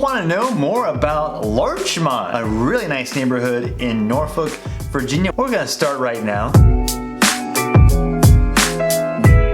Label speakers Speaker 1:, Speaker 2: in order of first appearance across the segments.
Speaker 1: want to know more about Larchmond, a really nice neighborhood in Norfolk, Virginia? We're going to start right now.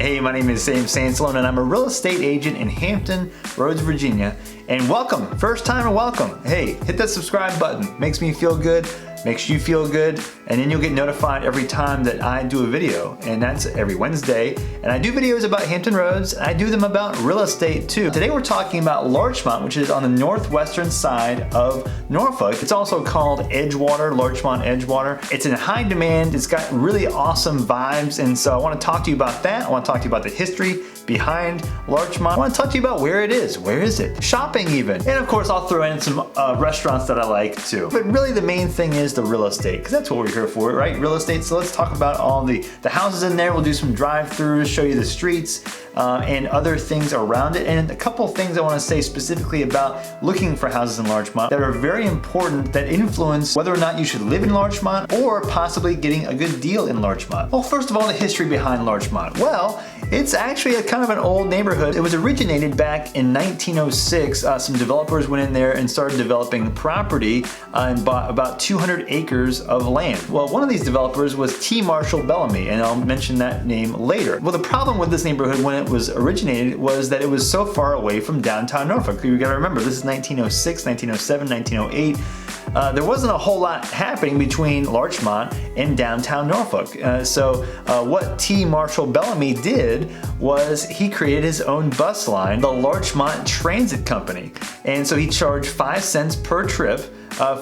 Speaker 1: Hey, my name is Sam Sansalone and I'm a real estate agent in Hampton Roads, Virginia. And welcome, first time welcome. Hey, hit that subscribe button. Makes me feel good, makes you feel good, and then you'll get notified every time that I do a video. And that's every Wednesday. And I do videos about Hampton Roads. I do them about real estate too. Today we're talking about Larchmont, which is on the northwestern side of Norfolk. It's also called Edgewater, Larchmont Edgewater. It's in high demand. It's got really awesome vibes. And so I want to talk to you about that. I want to talk to you about the history behind Larchmont. I want to talk to you about where it is. Where is it? Shopping even. And of course I'll throw in some restaurants that I like too. But really the main thing is the real estate, because that's what we're here for, right? Real estate. So let's talk about all the houses in there. We'll do some drive-throughs, show you the streets and other things around it. And a couple of things I want to say specifically about looking for houses in Larchmont that are very important, that influence whether or not you should live in Larchmont or possibly getting a good deal in Larchmont. Well, first of all, the history behind Larchmont. Well, it's actually a kind of an old neighborhood. It was originated back in 1906. Some developers went in there and started developing property and bought about 200 acres of land. Well, one of these developers was T. Marshall Bellamy, and I'll mention that name later. Well, the problem with this neighborhood when it was originated was that it was so far away from downtown Norfolk. You gotta remember, this is 1906, 1907, 1908. There wasn't a whole lot happening between Larchmont and downtown Norfolk. So what T. Marshall Bellamy did was he created his own bus line, the Larchmont Transit Company. And so he charged 5 cents per trip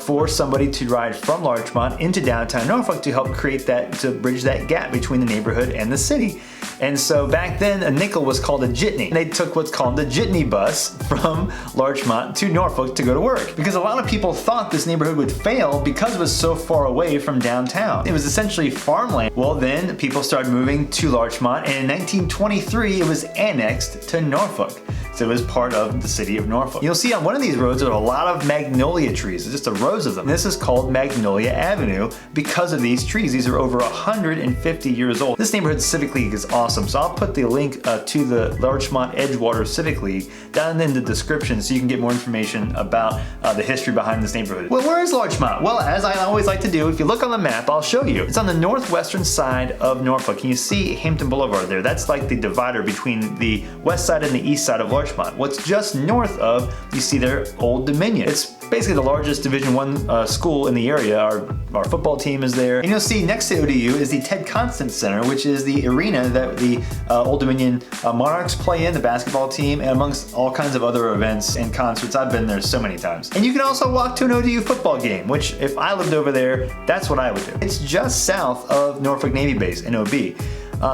Speaker 1: for somebody to ride from Larchmont into downtown Norfolk to help create that, to bridge that gap between the neighborhood and the city. And so back then a nickel was called a jitney. They took what's called the jitney bus from Larchmont to Norfolk to go to work, because a lot of people thought this neighborhood would fail because it was so far away from downtown. It was essentially farmland. Well, then people started moving to Larchmont, and in 1923 it was annexed to Norfolk. So it was part of the city of Norfolk. You'll see on one of these roads there are a lot of magnolia trees. There's just rows of them. This is called Magnolia Avenue because of these trees. These are over 150 years old. This neighborhood Civic League is awesome. So I'll put the link to the Larchmont Edgewater Civic League down in the description so you can get more information about the history behind this neighborhood. Well, where is Larchmont? Well, as I always like to do, if you look on the map, I'll show you. It's on the northwestern side of Norfolk. And you see Hampton Boulevard there. That's like the divider between the west side and the east side of Larchmont. What's just north of, you see there, Old Dominion. It's basically the largest Division I school in the area. Our football team is there. And you'll see next to ODU is the Ted Constance Center, which is the arena that the Old Dominion Monarchs play in, the basketball team, and amongst all kinds of other events and concerts. I've been there so many times. And you can also walk to an ODU football game, which if I lived over there, that's what I would do. It's just south of Norfolk Navy Base, NOB.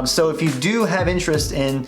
Speaker 1: So if you do have interest in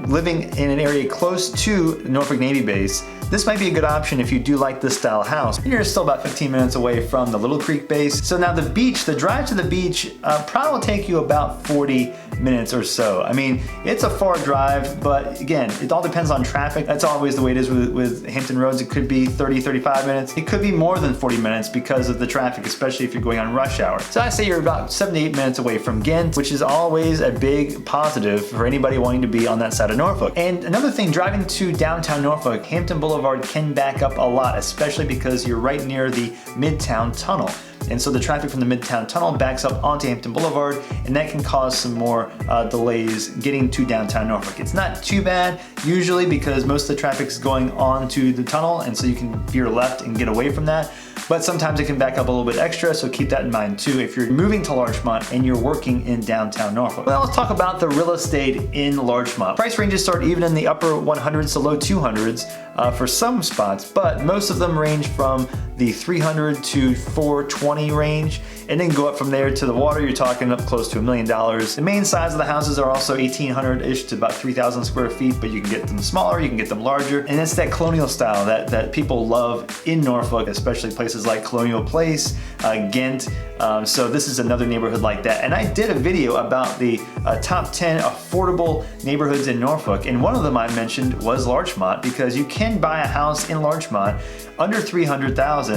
Speaker 1: living in an area close to Norfolk Navy Base, this might be a good option if you do like this style house. And you're still about 15 minutes away from the Little Creek base. So now the beach, the drive to the beach probably will take you about 40 minutes or so. I mean, it's a far drive, but again, it all depends on traffic. That's always the way it is with Hampton Roads. It could be 30, 35 minutes. It could be more than 40 minutes because of the traffic, especially if you're going on rush hour. So I say you're about 7 to 8 minutes away from Ghent, which is always a big positive for anybody wanting to be on that side of Norfolk. And another thing, driving to downtown Norfolk, Hampton Boulevard can back up a lot, especially because you're right near the Midtown Tunnel. And so the traffic from the Midtown Tunnel backs up onto Hampton Boulevard, and that can cause some more delays getting to downtown Norfolk. It's not too bad usually because most of the traffic is going on to the tunnel, and so you can veer left and get away from that. But sometimes it can back up a little bit extra, so keep that in mind too if you're moving to Larchmont and you're working in downtown Norfolk. Well, let's talk about the real estate in Larchmont. Price ranges start even in the upper 100s to low 200s for some spots, but most of them range from the 300 to 420 range, and then go up from there to the water. You're talking up close to $1 million. The main size of the houses are also 1,800-ish to about 3,000 square feet, but you can get them smaller, you can get them larger, and it's that colonial style that people love in Norfolk, especially places like Colonial Place, Ghent. So this is another neighborhood like that. And I did a video about the top 10 affordable neighborhoods in Norfolk, and one of them I mentioned was Larchmont, because you can buy a house in Larchmont under $300,000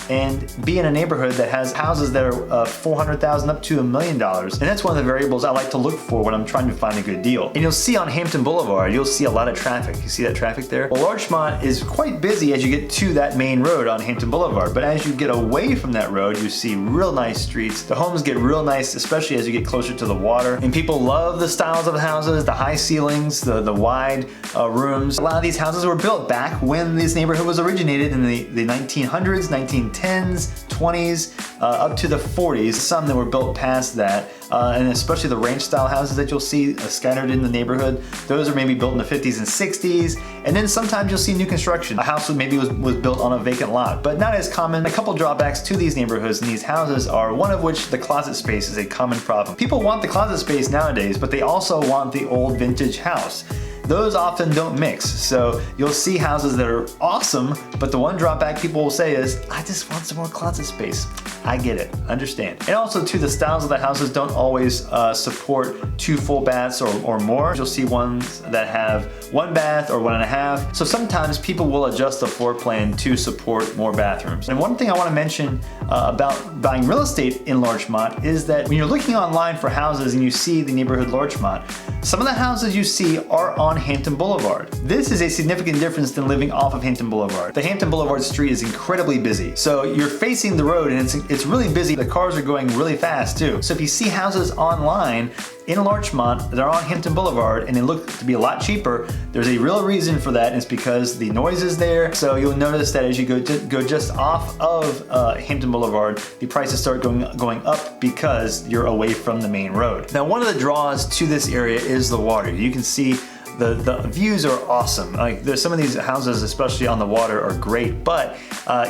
Speaker 1: and be in a neighborhood that has houses that are of $400,000 up to $1 million. And that's one of the variables I like to look for when I'm trying to find a good deal. And you'll see on Hampton Boulevard, you'll see a lot of traffic. You see that traffic there? Well, Larchmont is quite busy as you get to that main road on Hampton Boulevard. But as you get away from that road, you see real nice streets. The homes get real nice, especially as you get closer to the water. And people love the styles of the houses, the high ceilings, the wide rooms. A lot of these houses were built back when this neighborhood was originated in the 1900s, 1910s, 20s, up to the 40s. Some that were built past that, and especially the ranch style houses that you'll see scattered in the neighborhood. Those are maybe built in the 50s and 60s. And then sometimes you'll see new construction. A house maybe was built on a vacant lot, but not as common. A couple drawbacks to these neighborhoods and these houses are, one of which the closet space is a common problem. People want the closet space nowadays, but they also want the old vintage house. Those often don't mix. So you'll see houses that are awesome, but the one drawback people will say is, I just want some more closet space. I get it, understand. And also too, the styles of the houses don't always support 2 full baths or more. You'll see ones that have 1 bath or 1.5. So sometimes people will adjust the floor plan to support more bathrooms. And one thing I want to mention about buying real estate in Larchmont is that when you're looking online for houses and you see the neighborhood Larchmont, some of the houses you see are on Hampton Boulevard. This is a significant difference than living off of Hampton Boulevard. The Hampton Boulevard street is incredibly busy. So you're facing the road and it's really busy. The cars are going really fast too. So if you see houses online in Larchmont that are on Hampton Boulevard and they look to be a lot cheaper, there's a real reason for that, and it's because the noise is there. So you'll notice that as you go just off of Hampton Boulevard, the prices start going up because you're away from the main road. Now, one of the draws to this area is the water. You can see the views are awesome. Like, there's some of these houses, especially on the water, are great, but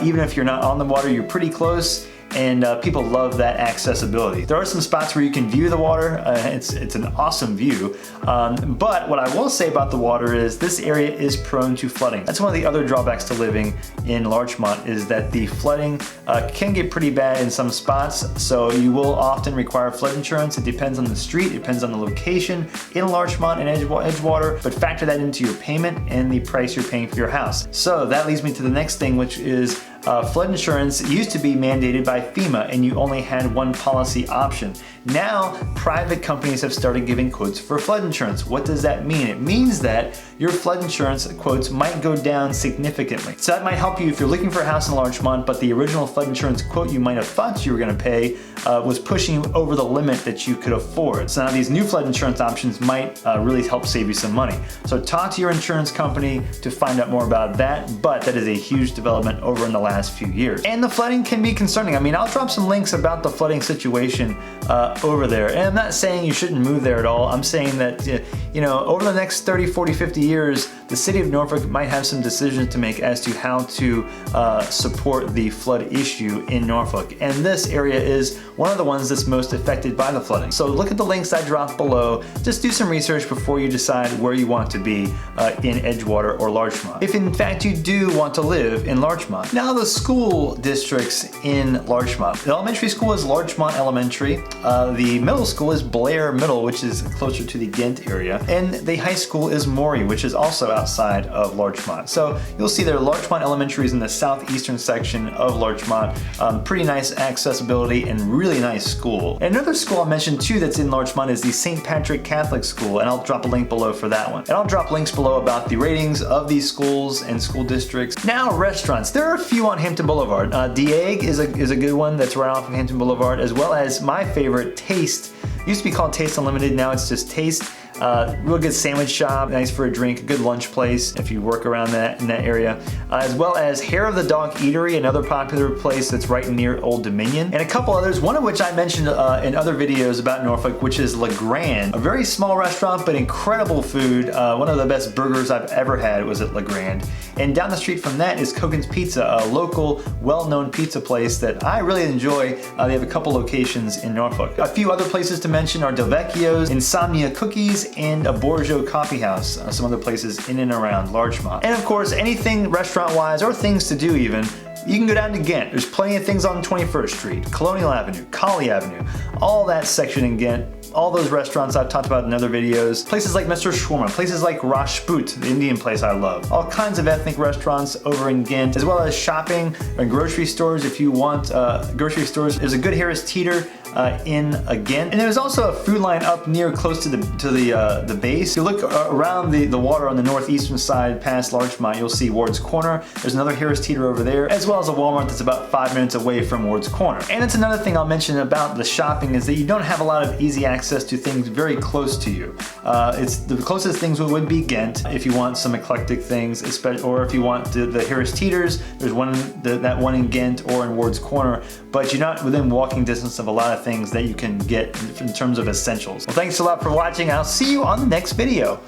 Speaker 1: even if you're not on the water, you're pretty close. And people love that accessibility. There are some spots where you can view the water. It's an awesome view. But what I will say about the water is this area is prone to flooding. That's one of the other drawbacks to living in Larchmont, is that the flooding can get pretty bad in some spots. So you will often require flood insurance. It depends on the street, it depends on the location in Larchmont and Edgewater, but factor that into your payment and the price you're paying for your house. So that leads me to the next thing, which is flood insurance used to be mandated by FEMA and you only had one policy option. Now, private companies have started giving quotes for flood insurance. What does that mean? It means that your flood insurance quotes might go down significantly. So that might help you if you're looking for a house in Larchmont, but the original flood insurance quote you might have thought you were going to pay was pushing you over the limit that you could afford. So now these new flood insurance options might really help save you some money. So talk to your insurance company to find out more about that, but that is a huge development over in the last few years. And the flooding can be concerning. I mean, I'll drop some links about the flooding situation over there. And I'm not saying you shouldn't move there at all. I'm saying that, you know, over the next 30, 40, 50 years, the city of Norfolk might have some decisions to make as to how to support the flood issue in Norfolk. And this area is one of the ones that's most affected by the flooding. So look at the links I dropped below. Just do some research before you decide where you want to be in Edgewater or Larchmont, if in fact you do want to live in Larchmont. Now, the school districts in Larchmont. The elementary school is Larchmont Elementary. The middle school is Blair Middle, which is closer to the Ghent area. And the high school is Maury, which is also outside of Larchmont. So you'll see there Larchmont Elementary is in the southeastern section of Larchmont. Pretty nice accessibility and really nice school. And another school I mentioned too that's in Larchmont is the St. Patrick Catholic School, and I'll drop a link below for that one. And I'll drop links below about the ratings of these schools and school districts. Now, restaurants. There are a few on Hampton Boulevard. Dieg is a good one that's right off of Hampton Boulevard, as well as my favorite, Taste. It used to be called Taste Unlimited, now it's just Taste. Real good sandwich shop, nice for a drink, a good lunch place if you work around that in that area. As well as Hair of the Dog Eatery, another popular place that's right near Old Dominion. And a couple others, one of which I mentioned in other videos about Norfolk, which is Le Grand. A very small restaurant, but incredible food. One of the best burgers I've ever had was at Le Grand. And down the street from that is Kogan's Pizza, a local, well-known pizza place that I really enjoy. They have a couple locations in Norfolk. A few other places to mention are Del Vecchio's, Insomnia Cookies, and a Borgio Coffee House, some other places in and around Larchmont. And of course, anything restaurant-wise or things to do even, you can go down to Ghent. There's plenty of things on 21st Street, Colonial Avenue, Colley Avenue, all that section in Ghent. all those restaurants I've talked about in other videos. Places like Mr. Shawarma, places like Rajput, the Indian place I love. All kinds of ethnic restaurants over in Ghent, as well as shopping and grocery stores if you want grocery stores. There's a good Harris Teeter in Ghent. And there's also a food line up near close to the base. If you look around the water on the northeastern side past Larchmont, you'll see Ward's Corner. There's another Harris Teeter over there, as well as a Walmart that's about 5 minutes away from Ward's Corner. And that's another thing I'll mention about the shopping is that you don't have a lot of easy access to things very close to you. It's the closest things would be Ghent if you want some eclectic things, or if you want the Harris Teeters. There's that one in Ghent or in Ward's Corner, but you're not within walking distance of a lot of things that you can get in terms of essentials. Well, thanks a lot for watching. I'll see you on the next video.